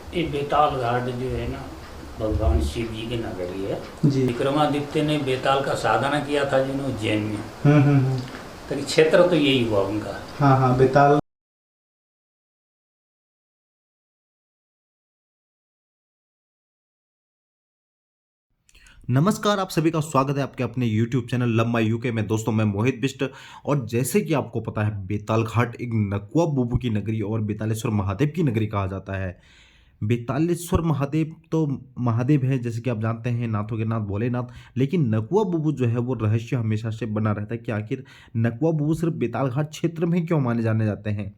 ये बेताल घाट जो है ना, भगवान शिव जी की नगरी है। जी। विक्रमादित्य ने बेताल का साधना किया था जिन्होंने उज्जैन में। हम्म। तो क्षेत्र तो यही हुआ उनका। हाँ हाँ, बेताल। नमस्कार, आप सभी का स्वागत है आपके अपने YouTube चैनल लम्बा यूके में। दोस्तों, मैं मोहित बिष्ट। और जैसे कि आपको पता है, बेताल घाट एक नकुआ बुबू की नगरी और बेतालेश्वर महादेव की नगरी कहा जाता है। बेतालेश्वर महादेव तो महादेव है, जैसे कि आप जानते हैं, नाथों के नाथ भोलेनाथ। लेकिन नकुआ बुबू जो है वो रहस्य हमेशा से बना रहता है कि आखिर नकुआ बुबू सिर्फ बेताल घाट क्षेत्र में ही क्यों माने जाने जाते हैं।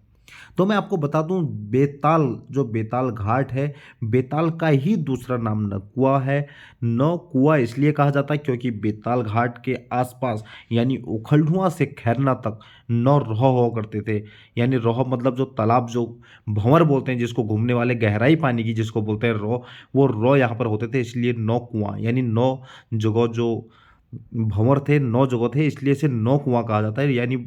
तो मैं आपको बता दूं, बेताल जो बेताल घाट है, बेताल का ही दूसरा नाम नकुआ है। नौकुआ इसलिए कहा जाता है क्योंकि बेताल घाट के आसपास यानी उखलढुआ से खैरना तक 9 रोह हुआ करते थे। यानी रोह मतलब जो तालाब, जो भंवर बोलते हैं जिसको, घूमने वाले गहराई पानी की जिसको बोलते हैं रोह, वो रोह यहाँ पर होते थे। इसलिए 9 कुआं यानी 9 जगह जो भंवर थे, 9 जगह थे, इसलिए इसे 9 कुआं कहा जाता है। यानी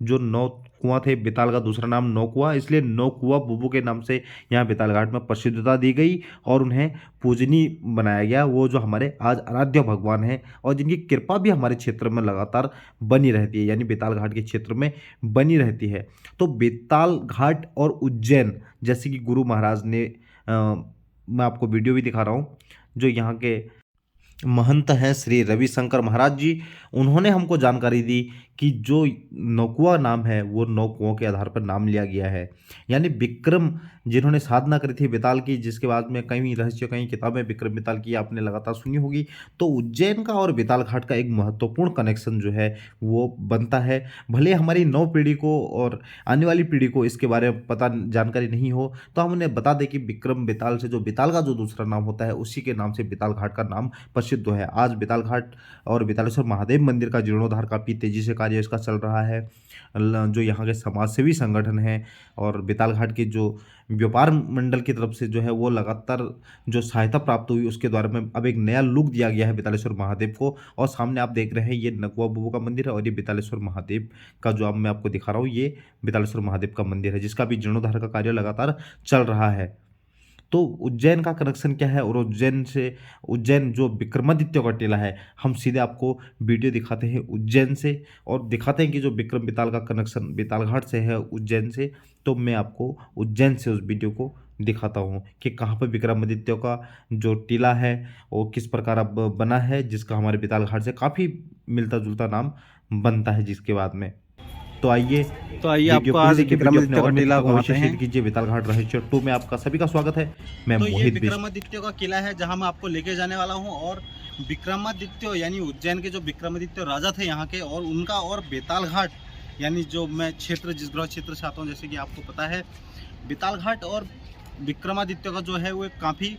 जो 9 कुआं थे, बेताल का दूसरा नाम 9 कुआं, इसलिए 9 कुआं बुबू के नाम से यहाँ बेताल घाट में प्रसिद्धता दी गई और उन्हें पूजनीय बनाया गया। वो जो हमारे आज आराध्य भगवान हैं और जिनकी कृपा भी हमारे क्षेत्र में लगातार बनी रहती है, यानी बेताल घाट के क्षेत्र में बनी रहती है। तो बेताल घाट और उज्जैन, जैसे कि गुरु महाराज ने मैं आपको वीडियो भी दिखा रहा हूँ, जो यहाँ के महंत हैं श्री रविशंकर महाराज जी, उन्होंने हमको जानकारी दी कि जो नौकुआ नाम है वो 9 कुओं के आधार पर नाम लिया गया है। यानी विक्रम जिन्होंने साधना करी थी बेताल की, जिसके बाद में कई रहस्य, कई किताबें विक्रम बेताल की आपने लगातार सुनी होगी। तो उज्जैन का और बेताल घाट का एक महत्वपूर्ण कनेक्शन जो है वो बनता है। भले हमारी नौ पीढ़ी को और आने वाली पीढ़ी को इसके बारे में पता जानकारी नहीं हो, तो हम उन्हें बता दें कि विक्रम बेताल से जो बेताल का जो दूसरा नाम होता है, उसी के नाम से बेताल घाट का नाम प्रसिद्ध है। आज बेताल घाट और बेतालेश्वर महादेव मंदिर का जीर्णोद्धार काफ़ी तेजी से कार्य इसका चल रहा है। जो यहाँ के समाजसेवी संगठन हैं और बेताल घाट के जो व्यापार मंडल की तरफ से जो है वो लगातार जो सहायता प्राप्त हुई, उसके द्वारा में अब एक नया लुक दिया गया है बेतालेश्वर महादेव को। और सामने आप देख रहे हैं, ये नकुआ बुबू का मंदिर है और ये बेतालेश्वर महादेव का जो अब मैं आपको दिखा रहा हूँ, ये बेतालेश्वर महादेव का मंदिर है, जिसका भी जीर्णोद्धार का कार्य लगातार चल रहा है। तो उज्जैन का कनेक्शन क्या है, और उज्जैन से, उज्जैन जो विक्रमादित्य का टीला है, हम सीधे आपको वीडियो दिखाते हैं उज्जैन से और दिखाते हैं कि जो विक्रम बेताल का कनेक्शन बेताल घाट से है उज्जैन से। तो मैं आपको उज्जैन से उस वीडियो को दिखाता हूँ कि कहाँ पर विक्रमादित्य का जो टीला है वो किस प्रकार अब बना है, जिसका हमारे बेताल घाट से काफ़ी मिलता जुलता नाम बनता है जिसके बाद में। तो आइए तो आइए वीडियो आपको पूरी आज देखिए, वीडियो अपने विक्रमादित्य का और टीला मित्रों को घुमाते अवश्य शेयर हैं। कीजिए। बेताल घाट रहस्य 2 में आपका सभी का स्वागत है। मैं तो ये मोहित बिष्ट। विक्रमादित्य का किला है जहां मैं आपको लेके जाने वाला हूं। और विक्रमादित्य यानी उज्जैन के जो विक्रमादित्य राजा थे यहाँ के, और उनका और बेताल घाट यानी जो मैं क्षेत्र, जिस गृह क्षेत्र से आता हूँ, जैसे कि आपको पता है, बेताल घाट और विक्रमादित्य का जो है वो काफ़ी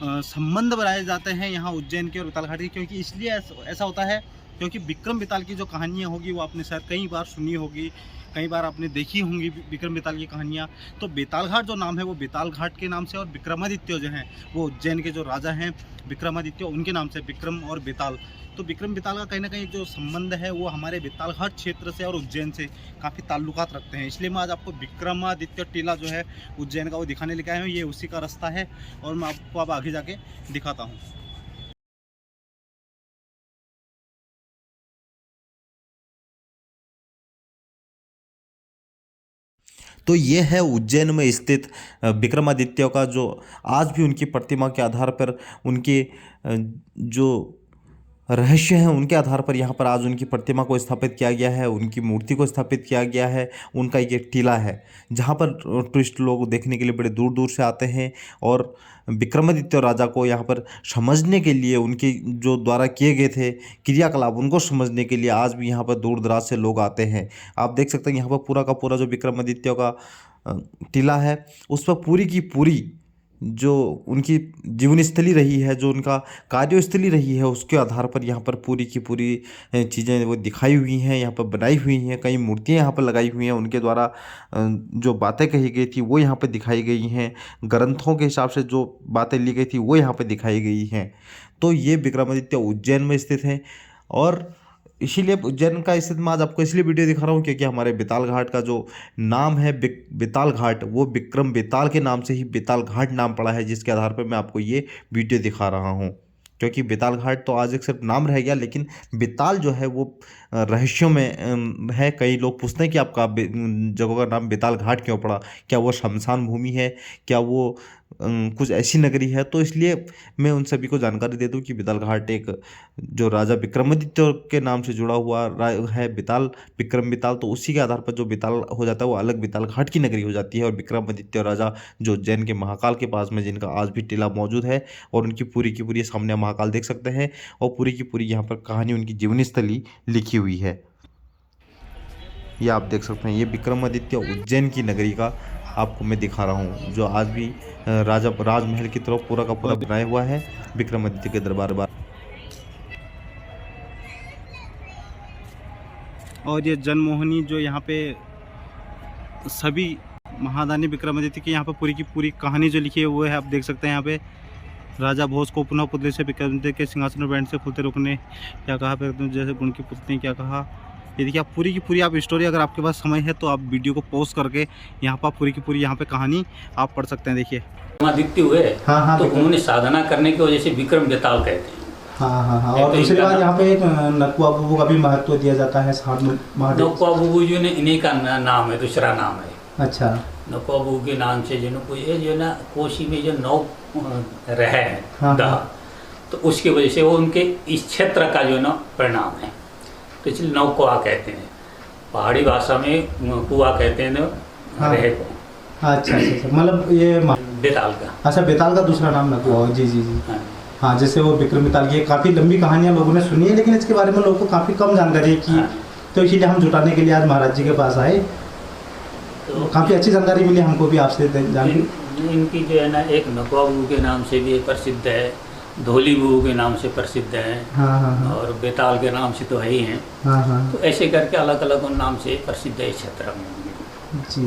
संबंध बनाए जाते हैं यहाँ उज्जैन के और बेताल घाट के। क्योंकि इसलिए ऐसा होता है क्योंकि विक्रम बेताल की जो कहानियाँ होगी वो आपने शायद कई बार सुनी होगी, कई बार आपने देखी होंगी विक्रम बेताल की कहानियाँ। तो बेताल घाट जो नाम है वो बेताल घाट के नाम से, और विक्रमादित्य जो हैं वो उज्जैन के जो राजा हैं विक्रमादित्य, उनके नाम से विक्रम और बेताल। तो विक्रम बेताल का कहीं ना कहीं जो संबंध है वो हमारे बेताल घाट क्षेत्र से और उज्जैन से काफ़ी ताल्लुकात रखते हैं। इसलिए मैं आज आपको विक्रमादित्य टीला जो है उज्जैन का वो दिखाने लेके आया हूँ। ये उसी का रास्ता है और मैं आपको अब आगे जाके दिखाता हूँ। तो ये है उज्जैन में स्थित विक्रमादित्य का, जो आज भी उनकी प्रतिमा के आधार पर, उनके जो रहस्य हैं उनके आधार पर यहाँ पर आज उनकी प्रतिमा को स्थापित किया गया है, उनकी मूर्ति को स्थापित किया गया है। उनका ये टीला है जहाँ पर टूरिस्ट लोग देखने के लिए बड़े दूर दूर से आते हैं और विक्रमादित्य राजा को यहाँ पर समझने के लिए, उनके जो द्वारा किए गए थे क्रियाकलाप उनको समझने के लिए आज भी यहाँ पर दूर दराज से लोग आते हैं। आप देख सकते हैं यहाँ पर पूरा का पूरा जो विक्रमादित्य का टीला है, उस पर पूरी की पूरी जो उनकी जीवन स्थली रही है, जो उनका कार्यस्थली रही है, उसके आधार पर यहाँ पर पूरी की पूरी चीज़ें वो दिखाई हुई हैं, यहाँ पर बनाई हुई हैं। कई मूर्तियाँ यहाँ पर लगाई हुई हैं, उनके द्वारा जो बातें कही गई थी वो यहाँ पर दिखाई गई हैं। ग्रंथों के हिसाब से जो बातें ली गई थी वो यहाँ पर दिखाई गई हैं। तो ये विक्रमादित्य उज्जैन में स्थित हैं और इसीलिए उज्जैन का स्थित मैं आज आपको इसलिए वीडियो दिखा रहा हूँ क्योंकि हमारे बेताल घाट का जो नाम है बेताल घाट, वो विक्रम बेताल के नाम से ही बेताल घाट नाम पड़ा है, जिसके आधार पर मैं आपको ये वीडियो दिखा रहा हूँ। क्योंकि बेताल घाट तो आज एक सिर्फ नाम रह गया, लेकिन बेताल जो है वो रहस्यों में है। कई लोग पूछते हैं कि आपका जगह का नाम बेताल घाट क्यों पड़ा, क्या वो शमशान भूमि है, क्या वो कुछ ऐसी नगरी है। तो इसलिए मैं उन सभी को जानकारी दे दूं कि बेताल घाट एक जो राजा विक्रमादित्य के नाम से जुड़ा हुआ है, बेताल विक्रम बेताल, तो उसी के आधार पर जो बेताल हो जाता है वो अलग बेताल घाट की नगरी हो जाती है। और विक्रमादित्य राजा जो उज्जैन के महाकाल के पास में, जिनका आज भी टीला मौजूद है और उनकी पूरी की पूरी सामने महाकाल देख सकते हैं, और पूरी की पूरी यहाँ पर कहानी उनकी जीवनी स्थली लिखी हुई है। ये आप देख सकते हैं, ये विक्रमादित्य उज्जैन की नगरी का आपको मैं दिखा रहा हूँ, जो आज भी राजमहल की तरफ पूरा का पूरा बनाया हुआ है विक्रमादित्य के दरबार। और ये जनमोहिनी जो यहाँ पे सभी महादानी विक्रमादित्य की यहाँ पे पूरी की पूरी कहानी जो लिखी है वो है, आप देख सकते हैं। यहाँ पे राजा भोज को पुनः पुतले से विक्रमादित्य के सिंहासन पर बैठने से खुलते रोकने क्या कहा, फिर जैसे गुण की पुतली क्या कहा। ये देखिए आप पूरी की पूरी आप स्टोरी, अगर आपके पास समय है तो आप वीडियो को पॉज करके यहाँ पर पूरी की पूरी यहाँ पे कहानी आप पढ़ सकते हैं। देखिए विक्रमादित्य हुए, हाँ, तो उन्होंने साधना करने की वजह से विक्रम बेताल कहते हैं। हाँ। और दूसरी बात यहाँ पे एक नकुआ बुबू का भी महत्व दिया जाता है। नकुआ बुबू जो ने इन्हीं का नाम है, दूसरा नाम है। अच्छा, नकुआ बुबू के नाम से जो है ना कोशी में जो नौ रहे हैं, हाँ। तो उसकी वजह से वो उनके इस क्षेत्र का जो ना परिणाम है, तो इसलिए नौकुआ कहते हैं। पहाड़ी भाषा में कुआ कहते हैं ना, हाँ। रहे को। अच्छा, मतलब ये बेताल का। अच्छा, बेताल का दूसरा नाम नकुआ। जी। हाँ, जैसे वो विक्रम बेताल की काफ़ी लंबी कहानियाँ लोगों ने सुनी है, लेकिन इसके बारे में लोगों को काफ़ी कम जानकारी है कि हाँ। तो इसीलिए हम जुटाने के लिए आज महाराज जी के पास आए, तो काफ़ी अच्छी जानकारी मिली हमको भी आपसे इनकी जो है ना, एक नकुआ बुबू के नाम से भी प्रसिद्ध है, धोली बुबू के नाम से प्रसिद्ध है, हाँ। और बेताल के नाम से तो है ही हैं। हाँ। तो ऐसे करके अलग अलग उन नाम से प्रसिद्ध है इस क्षेत्र में। जी।